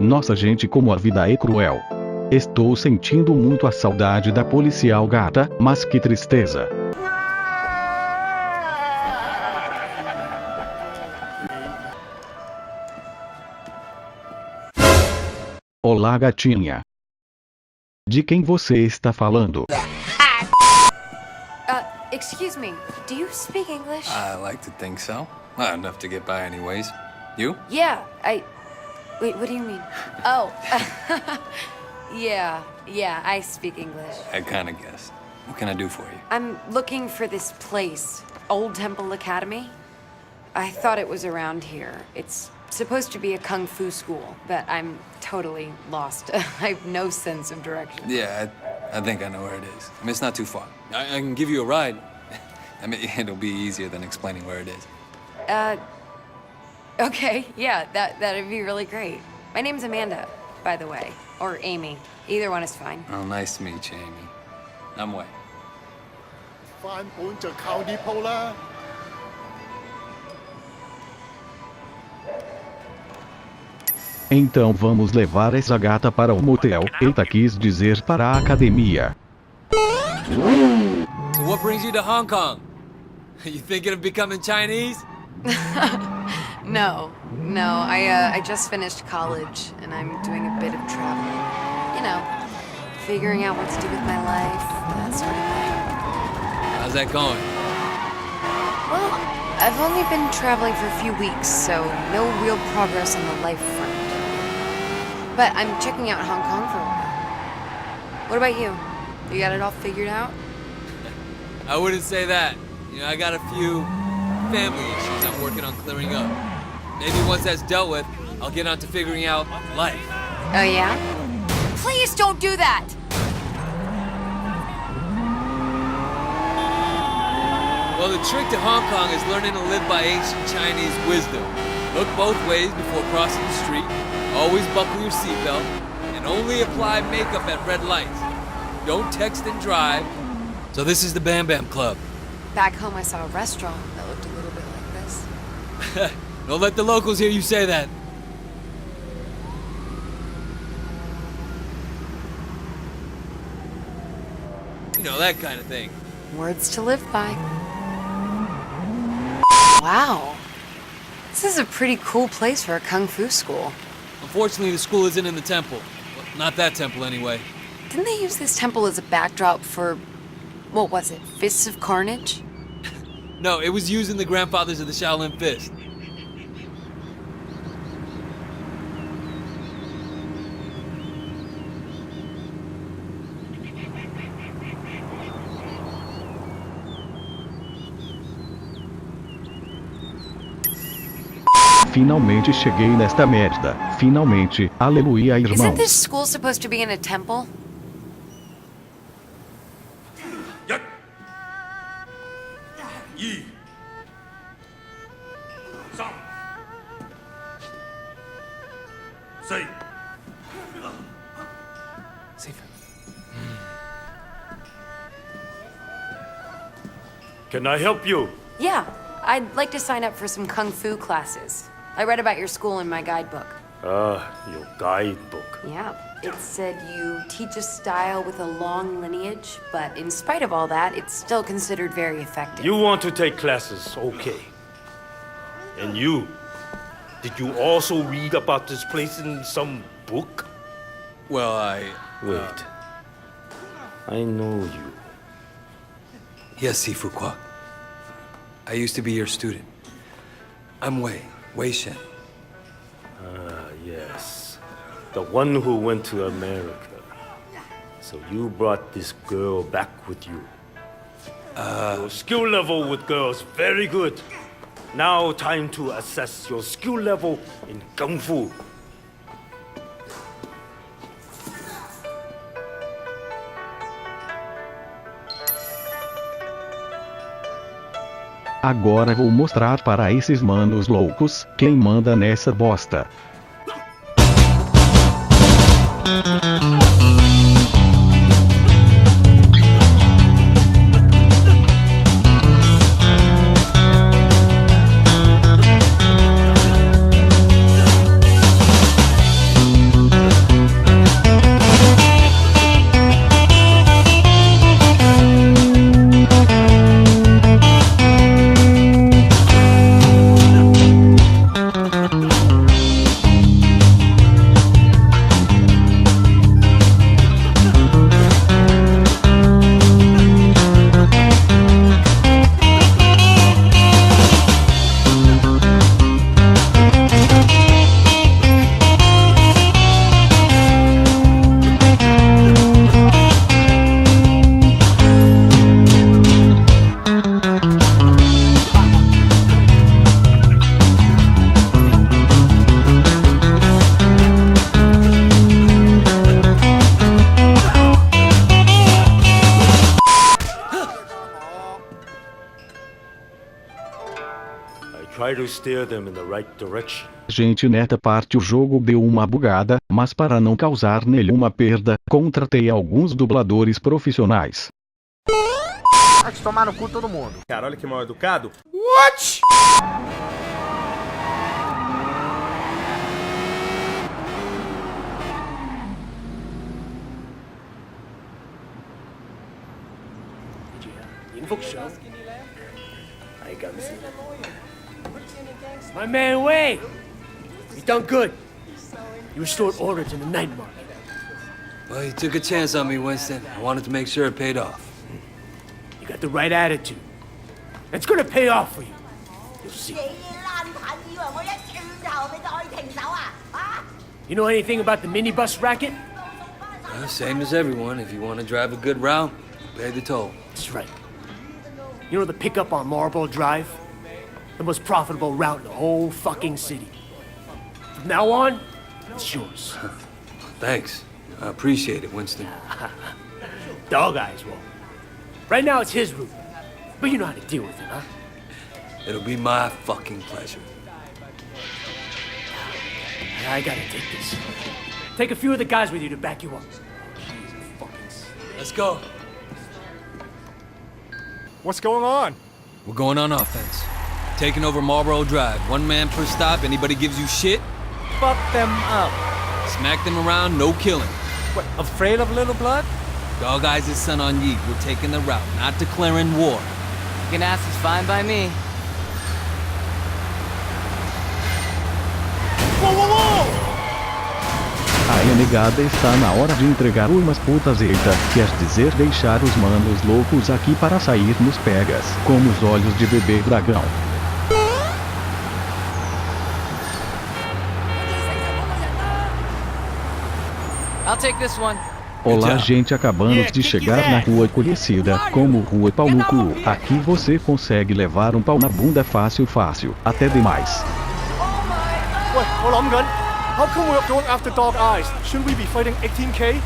Nossa gente, como a vida é cruel. Estou sentindo muito a saudade da policial gata, mas que tristeza. Olá, gatinha. De quem você está falando? Excuse me, do you speak English? I like to think so. Well, enough to get by anyways. You? Yeah, Wait, what do you mean? Oh, yeah, I speak English. I kind of guessed. What can I do for you? I'm looking for this place, Old Temple Academy. I thought it was around here. It's supposed to be a kung fu school, but I'm totally lost. I have no sense of direction. Yeah, I think I know where it is. I mean, it's not too far. I can give you a ride. I mean, it'll be easier than explaining where it is. Okay, yeah, that'd be really great. My name's Amanda, by the way. Or Amy. Either one is fine. Oh, nice to meet you, Amy. I'm Wei. 翻本就靠呢鋪啦。 Então vamos levar essa gata para o motel. Eita, quis dizer para a academia. So what brings you to Hong Kong? You thinking of becoming Chinese? No, I just finished college, and I'm doing a bit of traveling. You know, figuring out what to do with my life, that sort of thing. How's that going? Well, I've only been traveling for a few weeks, so no real progress on the life front. But I'm checking out Hong Kong for a while. What about you? You got it all figured out? I wouldn't say that. You know, I got a few family issues I'm working on clearing up. Maybe once that's dealt with, I'll get on to figuring out life. Oh, yeah? Please don't do that! Well, the trick to Hong Kong is learning to live by ancient Chinese wisdom. Look both ways before crossing the street, always buckle your seatbelt, and only apply makeup at red lights. Don't text and drive. So this is the Bam Bam Club. Back home, I saw a restaurant that looked a little bit like this. Don't let the locals hear you say that. You know, that kind of thing. Words to live by. Wow. This is a pretty cool place for a kung fu school. Unfortunately, the school isn't in the temple. Well, not that temple, anyway. Didn't they use this temple as a backdrop for, what was it, Fists of Carnage? No, it was using the grandfathers of the Shaolin Fist. Finalmente cheguei nesta merda. Finalmente, aleluia, irmãos. Isn't this school supposed to be in a temple? Can I help you? Yeah, I'd like to sign up for some kung fu classes. I read about your school in my guidebook. Your guidebook. Yeah, it said you teach a style with a long lineage, but in spite of all that, it's still considered very effective. You want to take classes, okay. And you? Did you also read about this place in some book? Well, Wait. I know you. Yes, Sifu Kwa. I used to be your student. I'm Wei Shen. Yes. The one who went to America. So you brought this girl back with you. Your skill level with girls, very good. Now time to assess your skill level in Kung Fu. Agora vou mostrar para esses manos loucos quem manda nessa bosta. try to steer them in the right direction. Gente, nessa parte o jogo deu uma bugada, mas para não causar nenhuma perda, contratei alguns dubladores profissionais. Vai te tomar no cu todo mundo. Cara, olha que mal educado. What? My man Wei! You done good. You restored order to the night market. Well, you took a chance on me, Winston. I wanted to make sure it paid off. You got the right attitude. It's gonna pay off for you. You'll see. You know anything about the minibus racket? Same as everyone. If you want to drive a good route, pay the toll. That's right. You know the pickup on Marlboro Drive? The most profitable route in the whole fucking city. From now on, it's yours. Thanks. I appreciate it, Winston. Dog Eyes won't. Right now it's his route. But you know how to deal with it, huh? It'll be my fucking pleasure. I gotta take this. Take a few of the guys with you to back you up. Let's go. What's going on? We're going on offense. Taking over Marlboro Drive. One man per stop. Anybody gives you shit, Fuck them up. smack them around, no killing. What, afraid of little blood? Dog Eyes' son on Yeet. We're taking the route, not declaring war. Gas is fine by me. A negada está na hora de entregar umas putas, eita, quer dizer deixar os manos loucos aqui para sair nos pegas, como os olhos de bebê dragão. I'll take this one. Olá, gente, acabamos de chegar na rua conhecida como Rua Pau no Cu. Aqui você consegue levar um pau na bunda fácil, até demais. Wait, hold on, gun. How come we're going after Dog Eyes? Shouldn't we be fighting 18K?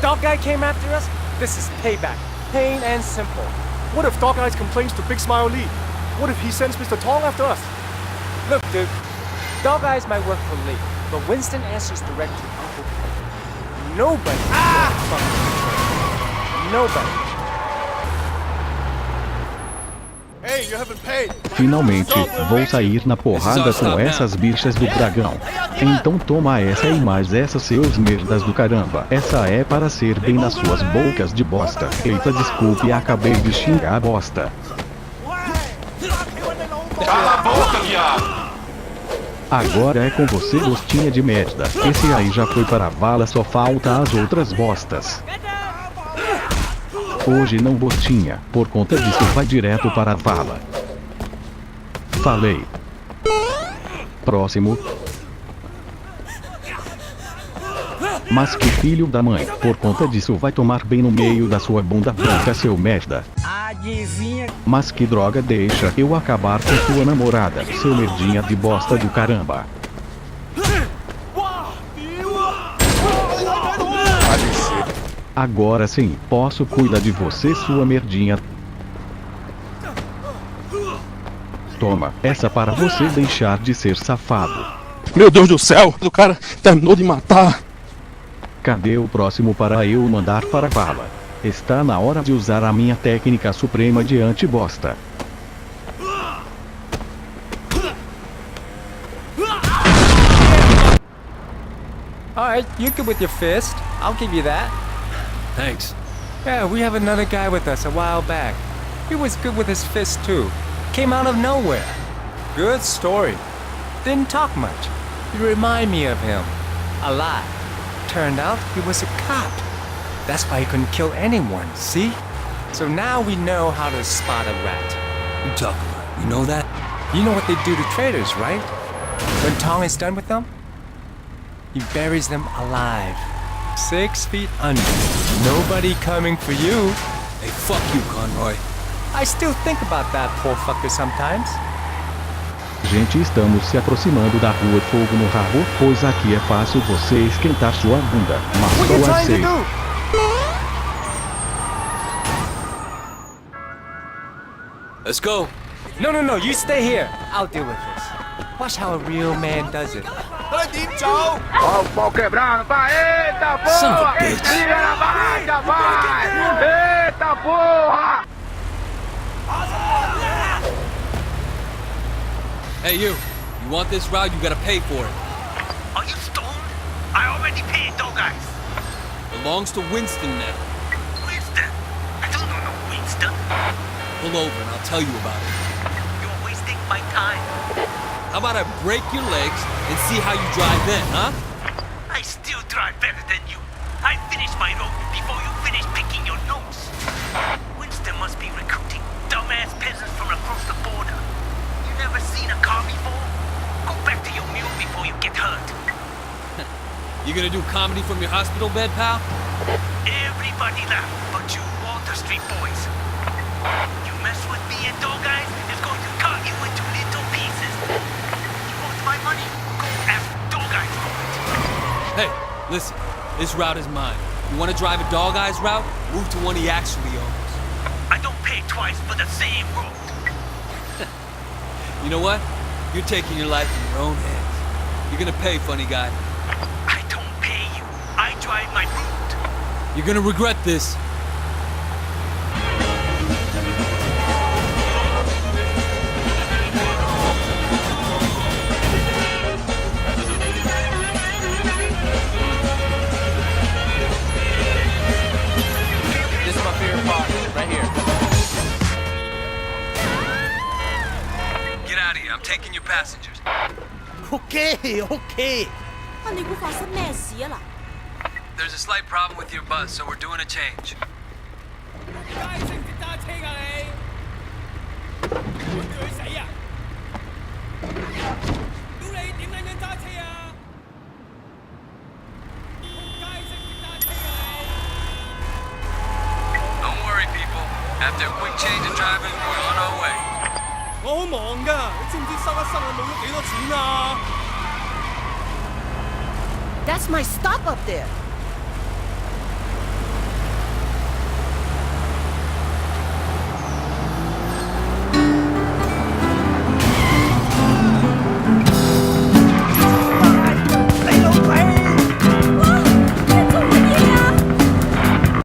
Dog guy came after us? This is payback. Plain and simple. What if Dog Eyes complains to Big Smile Lee? What if he sends Mr. Tong after us? Look, dude. Dog Eyes might work for Lee, but Winston answers direct to Uncle Ken. Nobody. Nobody. Hey, you haven't paid. Finalmente, vou sair na porrada com essas bichas do dragão. Então toma essa e mais essa, seus merdas do caramba. Essa é para ser bem nas suas bocas de bosta. Eita, desculpe, acabei de xingar bosta. Cala a boca, viado! Agora é com você, gostinha de merda. Esse aí já foi para a vala, só falta as outras bostas. Hoje não, bostinha, por conta disso vai direto para a vala. Falei. Próximo. Mas que filho da mãe, por conta disso vai tomar bem no meio da sua bunda branca, seu merda. Adivinha? Mas que droga, deixa eu acabar com sua namorada, seu merdinha de bosta do caramba. Agora sim, posso cuidar de você, sua merdinha. Toma, essa para você deixar de ser safado. Meu Deus do céu, o cara terminou de matar. Cadê o próximo para eu mandar para a vala? Está na hora de usar a minha técnica suprema de anti-bosta. Alright, you're good with your fist. I'll give you that. Thanks. Yeah, we have another guy with us a while back. He was good with his fist too. Came out of nowhere. Good story. Didn't talk much. You remind me of him. A lot. Turned out he was a cop. That's why he couldn't kill anyone, see? So now we know how to spot a rat. You talk about it. You know that? You know what they do to traitors, right? When Tong is done with them, he buries them alive. 6 feet under. Nobody coming for you. Hey, fuck you, Conroy. I still think about that poor fucker sometimes. Gente, estamos se aproximando da rua Fogo no Rabo, pois aqui é fácil você esquentar sua bunda, mas só aceito. Let's go. No, you stay here. I'll deal with this. Watch how a real man does it. Son of a bitch. Hey, you. You want this route, you gotta pay for it. Are you stoned? I already paid, dog eyes. Belongs to Winston now. Winston? I don't know no Winston. Pull over and I'll tell you about it. You're wasting my time. How about I break your legs and see how you drive then, huh? I still drive better than you. I finished my road before you finished picking your nose. Winston must be recruiting dumbass peasants from across the border. You never seen a car before? Go back to your mule before you get hurt. You gonna do comedy from your hospital bed, pal? Everybody laugh but you Walter Street boys. You mess with me and dog eyes, it's going to cut you into little pieces. You want my money? Go ask dog eyes for it. Hey, listen. This route is mine. You wanna drive a dog eyes route? Move to one he actually owns. I don't pay twice for the same road. You know what? You're taking your life in your own hands. You're gonna pay, funny guy. I don't pay you. I drive my route. You're gonna regret this. This is my favorite part, right here. Get out of here. I'm taking your passengers. Okay. 你估發生咩事啊嗱？ There's a slight problem with your bus, so we're doing a change. Don't worry, people. After a quick change of driving, we're on our way. 我好忙㗎，你知唔知收一收我冇咗幾多錢啊？ That's my stop up there.